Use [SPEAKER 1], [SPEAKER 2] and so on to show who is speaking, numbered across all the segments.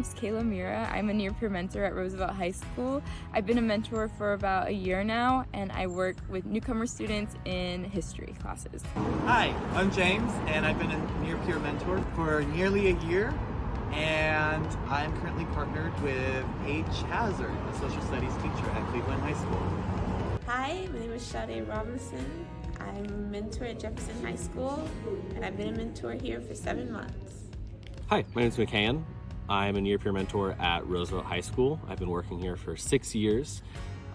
[SPEAKER 1] name's Kayla Mira. I'm a near-peer mentor at Roosevelt High School. I've been a mentor for about a year now, and I work with newcomer students in history classes.
[SPEAKER 2] Hi, I'm James, and I've been a near-peer mentor for nearly a year, and I'm currently partnered with Paige Hazard, a social studies teacher at Cleveland High School.
[SPEAKER 3] Hi, my name is Sade Robinson. I'm a mentor at Jefferson High School, and I've been a mentor here for 7 months.
[SPEAKER 4] Hi, my name is McCann. I'm a near-peer mentor at Roosevelt High School. I've been working here for 6 years.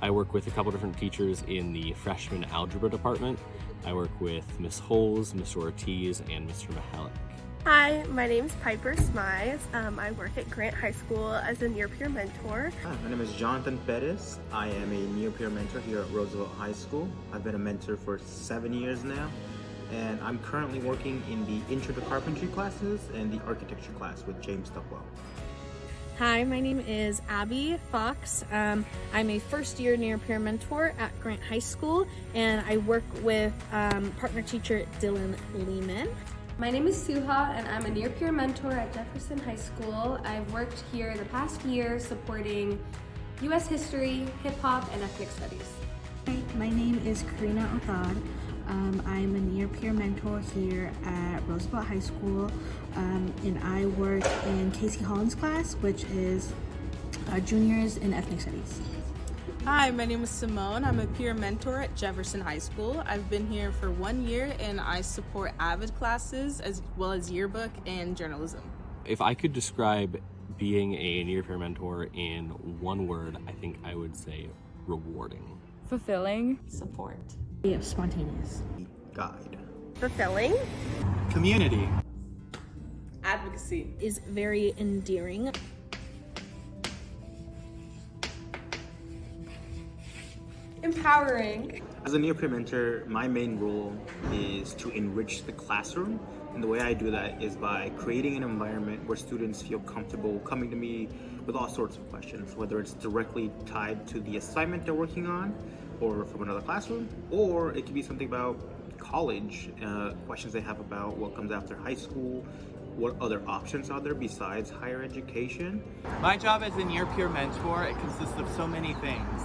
[SPEAKER 4] I work with a couple different teachers in the freshman algebra department. I work with Miss Holes, Mr. Ortiz, and Mr. Mahalik.
[SPEAKER 5] Hi, my name is Piper Smize. I work at Grant High School as a near-peer mentor.
[SPEAKER 6] Hi, my name is Jonathan Perez. I am a near-peer mentor here at Roosevelt High School. I've been a mentor for 7 years now, and I'm currently working in the Intro to Carpentry classes and the Architecture class with James Duckwell.
[SPEAKER 7] Hi, my name is Abby Fox. I'm a first-year near-peer mentor at Grant High School, and I work with partner teacher Dylan Lehman.
[SPEAKER 8] My name is Suha, and I'm a near-peer mentor at Jefferson High School. I've worked here the past year supporting U.S. history, hip-hop, and ethnic studies.
[SPEAKER 9] Hi, my name is Karina Othad. I'm a near-peer mentor here at Roosevelt High School, and I work in Casey Holland's class, which is juniors in ethnic studies.
[SPEAKER 10] Hi, my name is Simone. I'm a peer mentor at Jefferson High School. I've been here for 1 year, and I support AVID classes as well as yearbook and journalism.
[SPEAKER 4] If I could describe being a near-peer mentor in one word, I think I would say rewarding.
[SPEAKER 1] Fulfilling.
[SPEAKER 3] Support.
[SPEAKER 9] Yeah, spontaneous.
[SPEAKER 6] Guide.
[SPEAKER 5] Fulfilling.
[SPEAKER 2] Community.
[SPEAKER 10] Advocacy.
[SPEAKER 7] Is very endearing.
[SPEAKER 8] Empowering.
[SPEAKER 6] As a near-peer mentor, my main role is to enrich the classroom. And the way I do that is by creating an environment where students feel comfortable coming to me with all sorts of questions, whether it's directly tied to the assignment they're working on or from another classroom, or it could be something about college, questions they have about what comes after high school, what other options are there besides higher education.
[SPEAKER 2] My job as a near-peer mentor, it consists of so many things.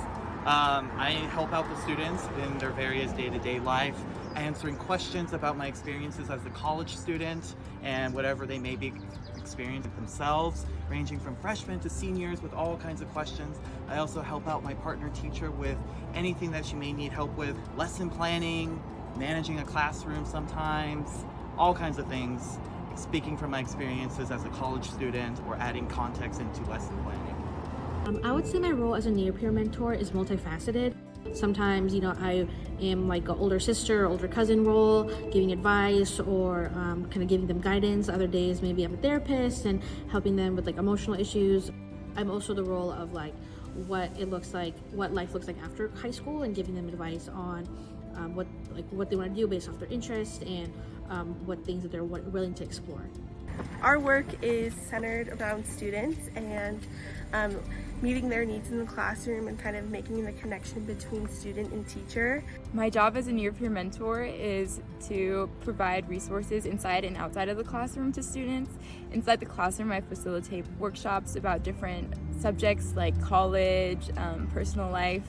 [SPEAKER 2] I help out the students in their various day-to-day life, answering questions about my experiences as a college student and whatever they may be experiencing themselves, ranging from freshmen to seniors with all kinds of questions. I also help out my partner teacher with anything that she may need help with, lesson planning, managing a classroom sometimes, all kinds of things, speaking from my experiences as a college student or adding context into lesson planning.
[SPEAKER 9] I would say my role as a near-peer mentor is multifaceted. Sometimes, I am like an older sister, older cousin role, giving advice or kind of giving them guidance. Other days, maybe I'm a therapist and helping them with like emotional issues. I'm also the role of like what it looks like, what life looks like after high school, and giving them advice on what they want to do based off their interests and what things that they're willing to explore.
[SPEAKER 5] Our work is centered around students and meeting their needs in the classroom and kind of making the connection between student and teacher.
[SPEAKER 1] My job as a near-peer mentor is to provide resources inside and outside of the classroom to students. Inside the classroom, I facilitate workshops about different subjects like college, personal life,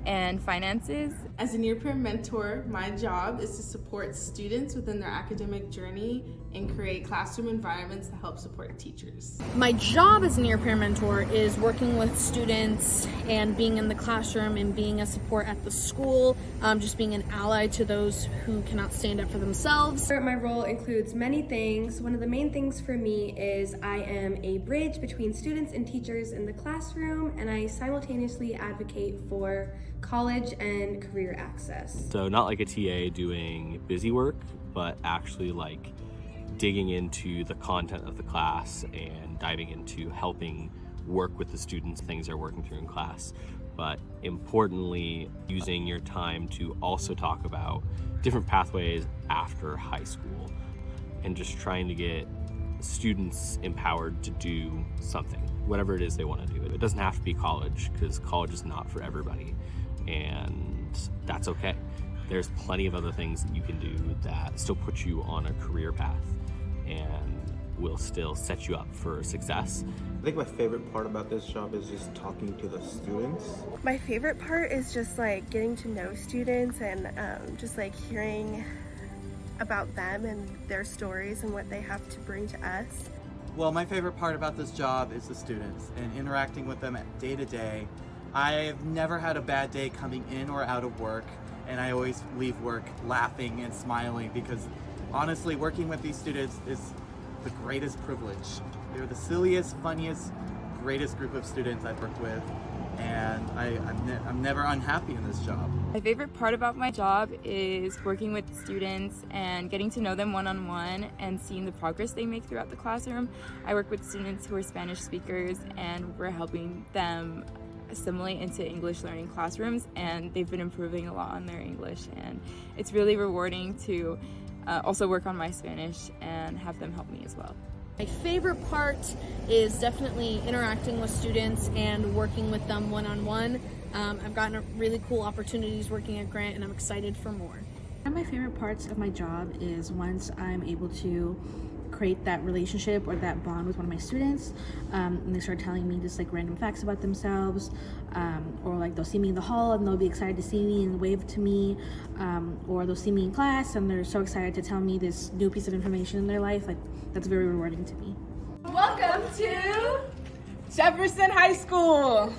[SPEAKER 1] and finances.
[SPEAKER 10] As a near-peer mentor, my job is to support students within their academic journey and create classroom environments to help support teachers.
[SPEAKER 7] My job as a near-peer mentor is working with students and being in the classroom and being a support at the school, just being an ally to those who cannot stand up for themselves.
[SPEAKER 8] My role includes many things. One of the main things for me is I am a bridge between students and teachers in the classroom, and I simultaneously advocate for college and career access.
[SPEAKER 4] So not like a TA doing busy work, but actually like digging into the content of the class and diving into helping work with the students, things they're working through in class. But importantly, using your time to also talk about different pathways after high school and just trying to get students empowered to do something, whatever it is they want to do. It doesn't have to be college, because college is not for everybody, and that's okay. There's plenty of other things that you can do that still put you on a career path, and will still set you up for success.
[SPEAKER 6] I think my favorite part about this job is just talking to the students.
[SPEAKER 5] My favorite part is just like getting to know students and just like hearing about them and their stories and what they have to bring to us.
[SPEAKER 2] Well, my favorite part about this job is the students and interacting with them day to day. I've never had a bad day coming in or out of work, and I always leave work laughing and smiling because honestly, working with these students is the greatest privilege. They're the silliest, funniest, greatest group of students I've worked with, and I'm never unhappy in this job.
[SPEAKER 1] My favorite part about my job is working with students and getting to know them one-on-one and seeing the progress they make throughout the classroom. I work with students who are Spanish speakers, and we're helping them assimilate into English learning classrooms, and they've been improving a lot on their English, and it's really rewarding to also work on my Spanish and have them help me as well.
[SPEAKER 7] My favorite part is definitely interacting with students and working with them one-on-one. I've gotten really cool opportunities working at Grant, and I'm excited for more.
[SPEAKER 9] One of my favorite parts of my job is once I'm able to create that relationship or that bond with one of my students, and they start telling me just like random facts about themselves, or like they'll see me in the hall and they'll be excited to see me and wave to me, or they'll see me in class and they're so excited to tell me this new piece of information in their life. Like, that's very rewarding to me.
[SPEAKER 10] Welcome to Jefferson High School.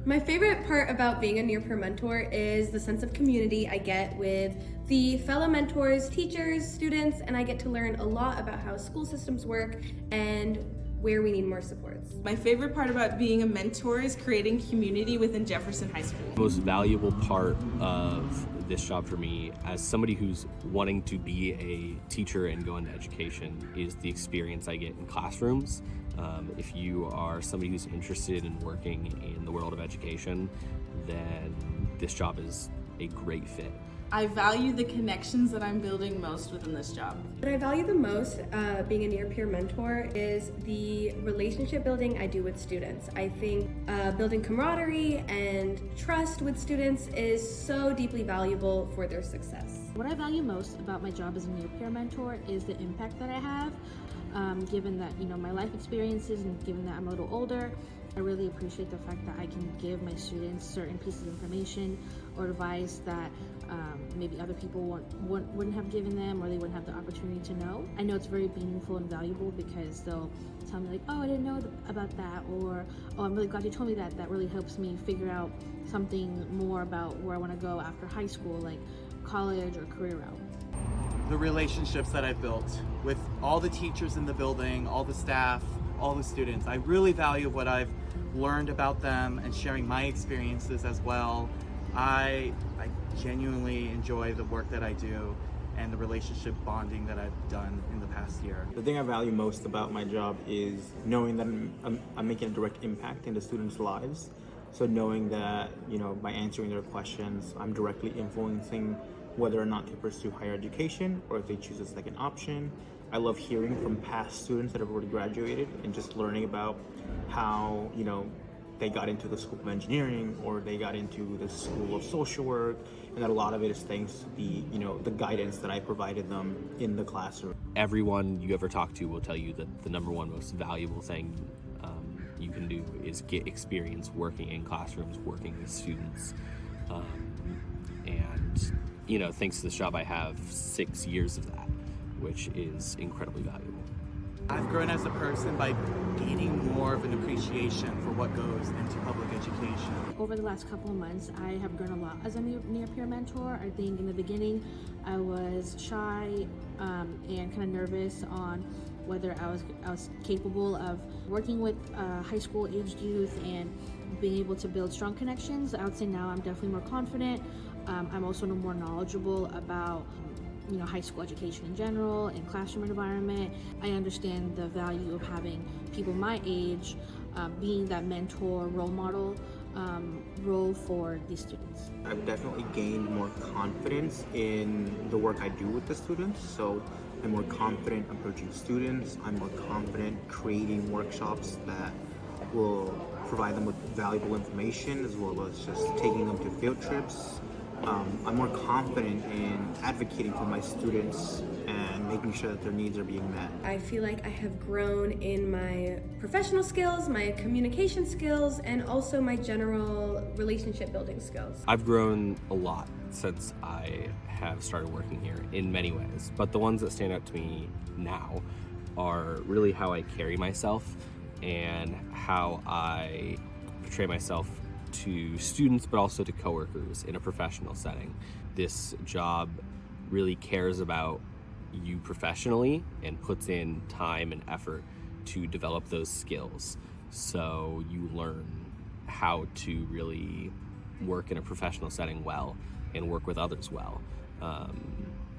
[SPEAKER 8] My favorite part about being a near peer mentor is the sense of community I get with the fellow mentors, teachers, students, and I get to learn a lot about how school systems work and where we need more supports.
[SPEAKER 10] My favorite part about being a mentor is creating community within Jefferson High School.
[SPEAKER 4] The most valuable part of this job for me, as somebody who's wanting to be a teacher and go into education, is the experience I get in classrooms. If you are somebody who's interested in working in the world of education, then this job is a great fit.
[SPEAKER 10] I value the connections that I'm building most within this job.
[SPEAKER 8] What I value the most being a near peer mentor is the relationship building I do with students. I think building camaraderie and trust with students is so deeply valuable for their success.
[SPEAKER 9] What I value most about my job as a near peer mentor is the impact that I have. Given that, my life experiences and given that I'm a little older, I really appreciate the fact that I can give my students certain pieces of information or advice that maybe other people wouldn't have given them, or they wouldn't have the opportunity to know. I know it's very meaningful and valuable because they'll tell me like, oh, I didn't know about that, or oh, I'm really glad you told me that. That really helps me figure out something more about where I want to go after high school, like college or career route.
[SPEAKER 2] The relationships that I've built with all the teachers in the building, all the staff, all the students. I really value what I've learned about them and sharing my experiences as well. I genuinely enjoy the work that I do and the relationship bonding that I've done in the past year.
[SPEAKER 6] The thing I value most about my job is knowing that I'm making a direct impact in the students' lives. So knowing that, by answering their questions, I'm directly influencing whether or not to pursue higher education or if they choose a second option. I love hearing from past students that have already graduated and just learning about how, they got into the School of Engineering or they got into the School of Social Work, and that a lot of it is thanks to the guidance that I provided them in the classroom.
[SPEAKER 4] Everyone you ever talk to will tell you that the number one most valuable thing you can do is get experience working in classrooms, working with students. And thanks to this job, I have 6 years of that, which is incredibly valuable.
[SPEAKER 2] I've grown as a person by gaining more of an appreciation for what goes into public education.
[SPEAKER 9] Over the last couple of months, I have grown a lot as a near peer mentor. I think in the beginning, I was shy and kind of nervous on whether I was capable of working with high school aged youth and being able to build strong connections. I would say now I'm definitely more confident. I'm also more knowledgeable about high school education in general and classroom environment. I understand the value of having people my age being that mentor, role model role for these students.
[SPEAKER 6] I've definitely gained more confidence in the work I do with the students. So I'm more confident approaching students. I'm more confident creating workshops that will provide them with valuable information, as well as just taking them to field trips, I'm more confident in advocating for my students and making sure that their needs are being met.
[SPEAKER 8] I feel like I have grown in my professional skills, my communication skills, and also my general relationship building skills.
[SPEAKER 4] I've grown a lot since I have started working here in many ways, but the ones that stand out to me now are really how I carry myself and how I portray myself to students, but also to coworkers in a professional setting. This job really cares about you professionally and puts in time and effort to develop those skills. So you learn how to really work in a professional setting well and work with others well.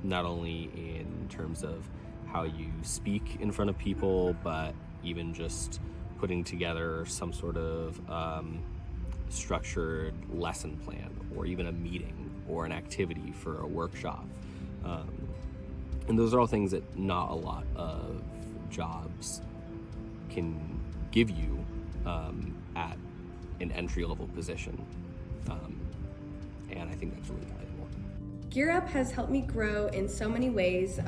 [SPEAKER 4] Not only in terms of how you speak in front of people, but even just putting together some sort of structured lesson plan, or even a meeting or an activity for a workshop. And those are all things that not a lot of jobs can give you at an entry-level position. And I think that's really valuable.
[SPEAKER 8] Gear Up has helped me grow in so many ways.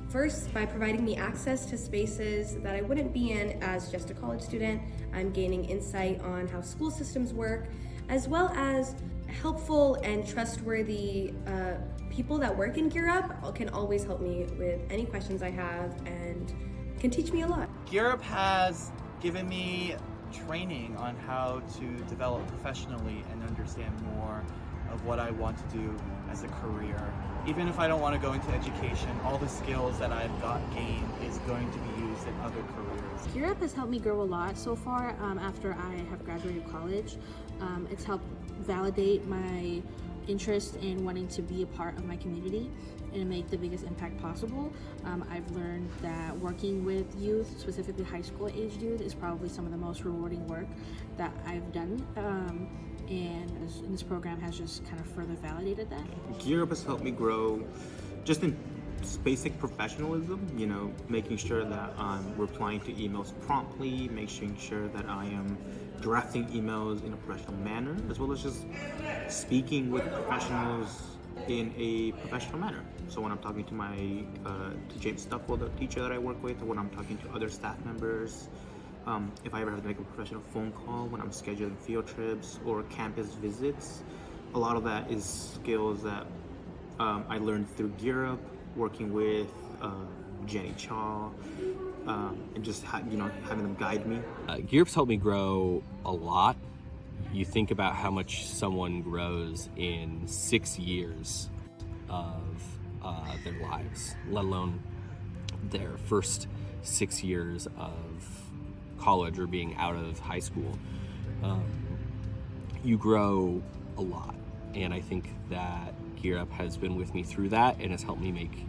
[SPEAKER 8] First, by providing me access to spaces that I wouldn't be in as just a college student. I'm gaining insight on how school systems work, as well as helpful and trustworthy people that work in Gear Up can always help me with any questions I have and can teach me a lot.
[SPEAKER 2] Gear Up has given me training on how to develop professionally and understand more of what I want to do as a career. Even if I don't want to go into education, all the skills that I've gained is going to be used in other careers.
[SPEAKER 9] Gear Up has helped me grow a lot so far after I have graduated college. It's helped validate my interest in wanting to be a part of my community and make the biggest impact possible. I've learned that working with youth, specifically high school aged youth, is probably some of the most rewarding work that I've done. And this program has just kind of further validated that.
[SPEAKER 6] Gear Up has helped me grow just in basic professionalism, making sure that I'm replying to emails promptly, making sure that I am drafting emails in a professional manner, as well as just speaking with professionals in a professional manner. So when I'm talking to to James Stuckwell, the teacher that I work with, or when I'm talking to other staff members, if I ever have to make a professional phone call, when I'm scheduling field trips or campus visits, a lot of that is skills that I learned through Gear Up, working with Jenny Chaw, and just having them guide me.
[SPEAKER 4] Gear Up's helped me grow a lot. You think about how much someone grows in 6 years of their lives, let alone their first 6 years of college or being out of high school. You grow a lot, and I think that Gear Up has been with me through that and has helped me make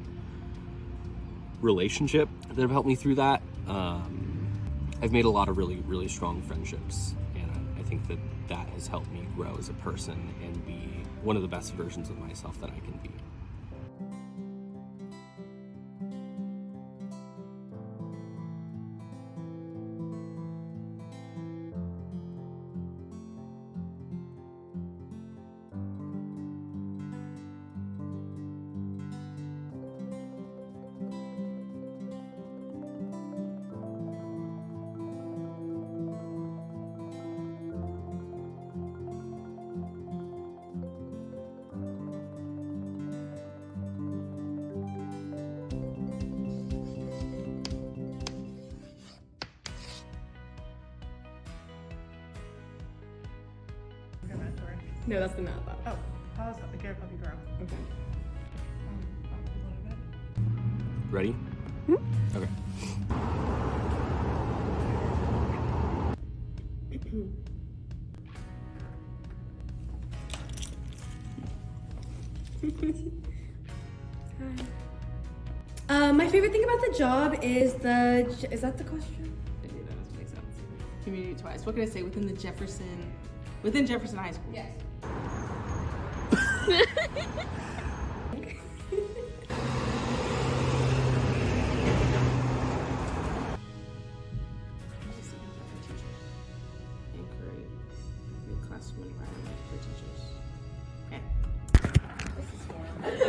[SPEAKER 4] relationships that have helped me through that. I've made a lot of really, really strong friendships, and I think that has helped me grow as a person and be one of the best versions of myself that I can be.
[SPEAKER 8] No, that's the map.
[SPEAKER 11] Oh, how is that the Gear Up Puppy Girl?
[SPEAKER 8] Okay.
[SPEAKER 4] Ready? Okay.
[SPEAKER 8] My favorite thing about the job is is that the question?
[SPEAKER 10] I knew that was make sense. Community twice. What can I say within Jefferson High School?
[SPEAKER 11] Yes.